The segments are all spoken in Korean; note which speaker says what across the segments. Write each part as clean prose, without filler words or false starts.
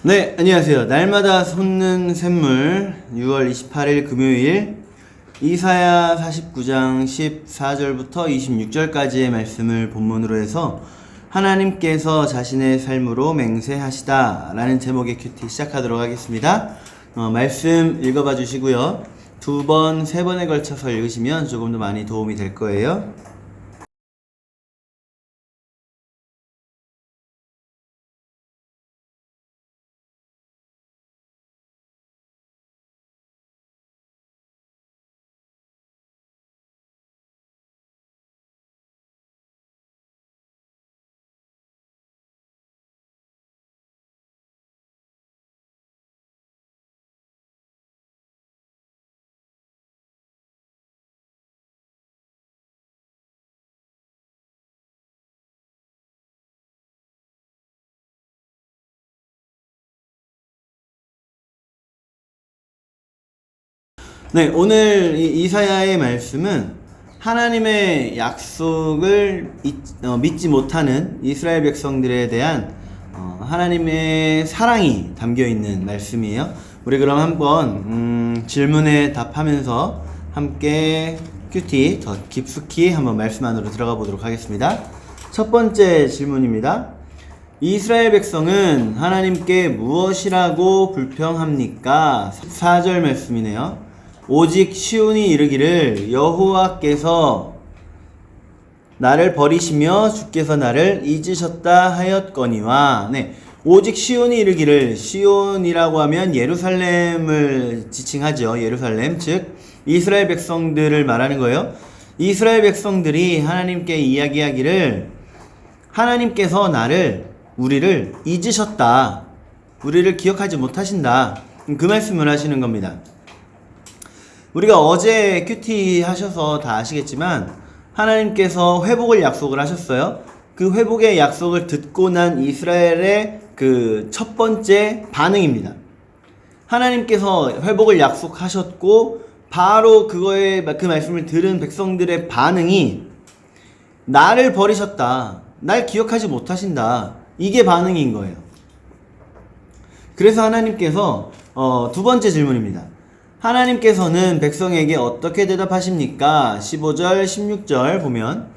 Speaker 1: 네, 안녕하세요. 날마다 솟는 샘물 6월 28일 금요일 이사야 49장 14절부터 26절까지의 말씀을 본문으로 해서 하나님께서 자신의 삶으로 맹세하시다 라는 제목의 큐티 시작하도록 하겠습니다. 말씀 읽어봐 주시고요. 2번, 3번에 걸쳐서 읽으시면 조금 더 많이 도움이 될 거예요. 네, 오늘 이사야의 말씀은 하나님의 약속을 믿지 못하는 이스라엘 백성들에 대한 하나님의 사랑이 담겨있는 말씀이에요. 우리 그럼 한번 질문에 답하면서 함께 큐티 더 깊숙이 한번 말씀 안으로 들어가 보도록 하겠습니다. 첫 번째 질문입니다. 이스라엘 백성은 하나님께 무엇이라고 불평합니까? 4절 말씀이네요. 오직 시온이 이르기를 여호와께서 나를 버리시며 주께서 나를 잊으셨다 하였거니와. 네, 오직 시온이 이르기를, 시온이라고 하면 예루살렘을 지칭하죠. 예루살렘, 즉 이스라엘 백성들을 말하는 거예요. 이스라엘 백성들이 하나님께 이야기하기를 하나님께서 우리를 잊으셨다, 우리를 기억하지 못하신다, 그 말씀을 하시는 겁니다. 우리가 어제 큐티 하셔서 다 아시겠지만 하나님께서 회복을 약속을 하셨어요. 그 회복의 약속을 듣고 난 이스라엘의 그 첫 번째 반응입니다. 하나님께서 회복을 약속하셨고 바로 그 말씀을 들은 백성들의 반응이 나를 버리셨다, 날 기억하지 못하신다, 이게 반응인 거예요. 그래서 하나님께서 두 번째 질문입니다. 하나님께서는 백성에게 어떻게 대답하십니까? 15절, 16절 보면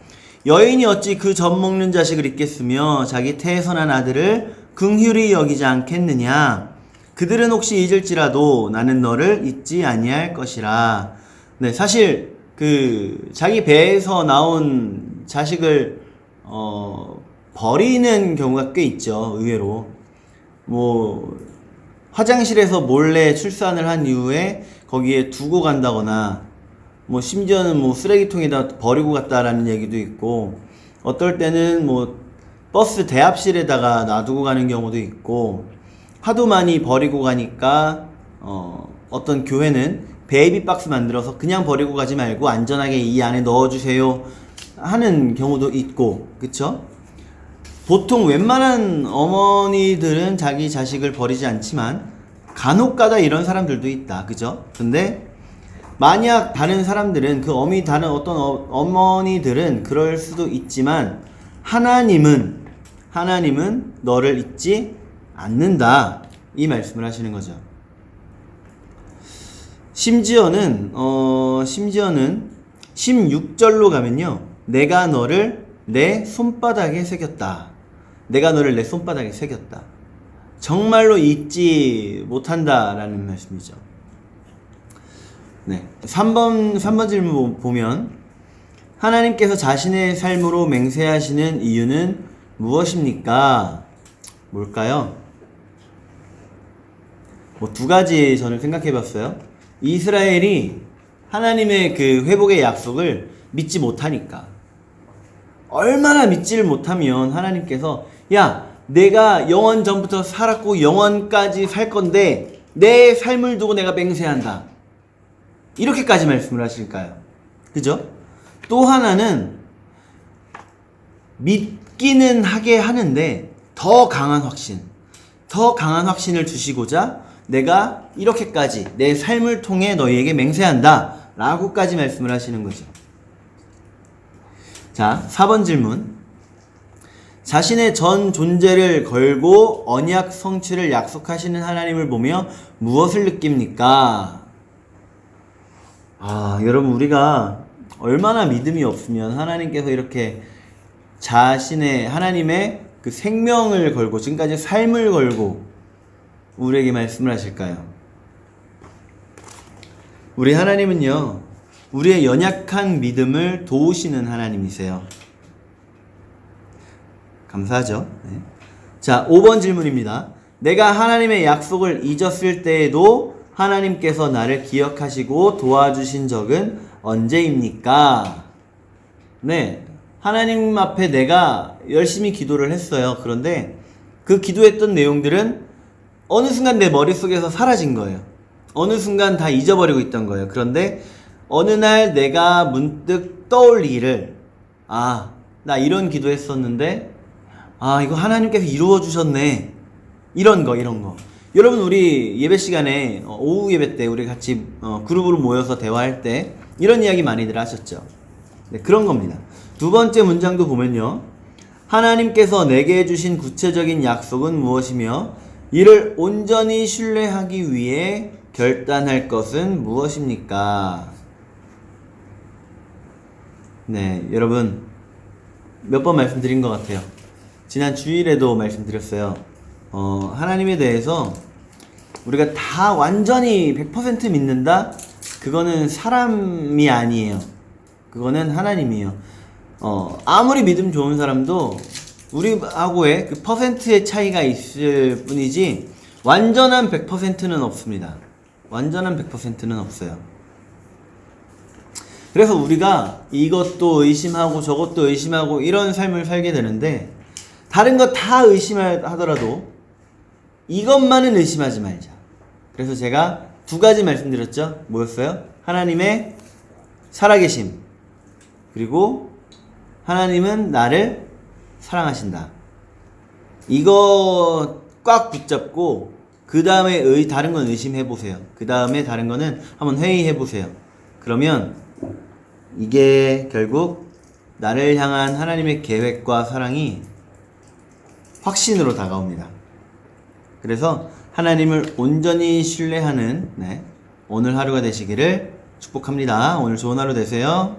Speaker 1: 여인이 어찌 그 젖 먹는 자식을 잊겠으며 자기 태선한 아들을 긍휼히 여기지 않겠느냐? 그들은 혹시 잊을지라도 나는 너를 잊지 아니할 것이라. 네, 사실 자기 배에서 나온 자식을 버리는 경우가 꽤 있죠. 의외로 화장실에서 몰래 출산을 한 이후에 거기에 두고 간다거나 심지어는 쓰레기통에다 버리고 갔다라는 얘기도 있고, 어떨 때는 버스 대합실에다가 놔두고 가는 경우도 있고, 하도 많이 버리고 가니까 어떤 교회는 베이비 박스 만들어서 그냥 버리고 가지 말고 안전하게 이 안에 넣어주세요 하는 경우도 있고, 그쵸? 보통 웬만한 어머니들은 자기 자식을 버리지 않지만 간혹가다 이런 사람들도 있다, 그죠? 근데 만약 다른 사람들은 다른 어떤 어머니들은 그럴 수도 있지만 하나님은 너를 잊지 않는다, 이 말씀을 하시는 거죠. 심지어는 16절로 가면요, 내가 너를 내 손바닥에 새겼다. 내가 너를 내 손바닥에 새겼다. 정말로 잊지 못한다라는 말씀이죠. 네. 3번 질문 보면 하나님께서 자신의 삶으로 맹세하시는 이유는 무엇입니까? 뭘까요? 두 가지 저는 생각해 봤어요. 이스라엘이 하나님의 그 회복의 약속을 믿지 못하니까. 얼마나 믿지를 못하면 하나님께서 내가 영원 전부터 살았고 영원까지 살 건데 내 삶을 두고 내가 맹세한다, 이렇게까지 말씀을 하실까요? 그죠? 또 하나는 믿기는 하게 하는데 더 강한 확신을 주시고자 내가 이렇게까지 내 삶을 통해 너희에게 맹세한다 라고까지 말씀을 하시는 거죠. 자, 4번 질문. 자신의 전 존재를 걸고 언약 성취를 약속하시는 하나님을 보며 무엇을 느낍니까? 여러분, 우리가 얼마나 믿음이 없으면 하나님께서 이렇게 자신의 하나님의 그 생명을 걸고 지금까지 삶을 걸고 우리에게 말씀을 하실까요? 우리 하나님은요, 우리의 연약한 믿음을 도우시는 하나님이세요. 감사하죠? 네. 자, 5번 질문입니다. 내가 하나님의 약속을 잊었을 때에도 하나님께서 나를 기억하시고 도와주신 적은 언제입니까? 네. 하나님 앞에 내가 열심히 기도를 했어요. 그런데 그 기도했던 내용들은 어느 순간 내 머릿속에서 사라진 거예요. 어느 순간 다 잊어버리고 있던 거예요. 그런데 어느 날 내가 문득 떠올리기를, 나 이런 기도했었는데 이거 하나님께서 이루어 주셨네. 이런 거. 여러분, 우리 예배 시간에 오후 예배 때 우리 같이 그룹으로 모여서 대화할 때 이런 이야기 많이들 하셨죠. 네, 그런 겁니다. 두 번째 문장도 보면요, 하나님께서 내게 해주신 구체적인 약속은 무엇이며 이를 온전히 신뢰하기 위해 결단할 것은 무엇입니까? 네, 여러분, 몇 번 말씀드린 것 같아요. 지난 주일에도 말씀드렸어요. 하나님에 대해서 우리가 다 완전히 100% 믿는다? 그거는 사람이 아니에요. 그거는 하나님이에요. 아무리 믿음 좋은 사람도 우리하고의 그 퍼센트의 차이가 있을 뿐이지 완전한 100%는 없습니다. 완전한 100%는 없어요. 그래서 우리가 이것도 의심하고 저것도 의심하고 이런 삶을 살게 되는데, 다른 거 다 의심하더라도 이것만은 의심하지 말자. 그래서 제가 두 가지 말씀드렸죠. 뭐였어요? 하나님의 살아계심, 그리고 하나님은 나를 사랑하신다. 이거 꽉 붙잡고 그 다음에 다른 건 의심해보세요. 그 다음에 다른 거는 한번 회의해보세요. 그러면 이게 결국 나를 향한 하나님의 계획과 사랑이 확신으로 다가옵니다. 그래서 하나님을 온전히 신뢰하는 오늘 하루가 되시기를 축복합니다. 오늘 좋은 하루 되세요.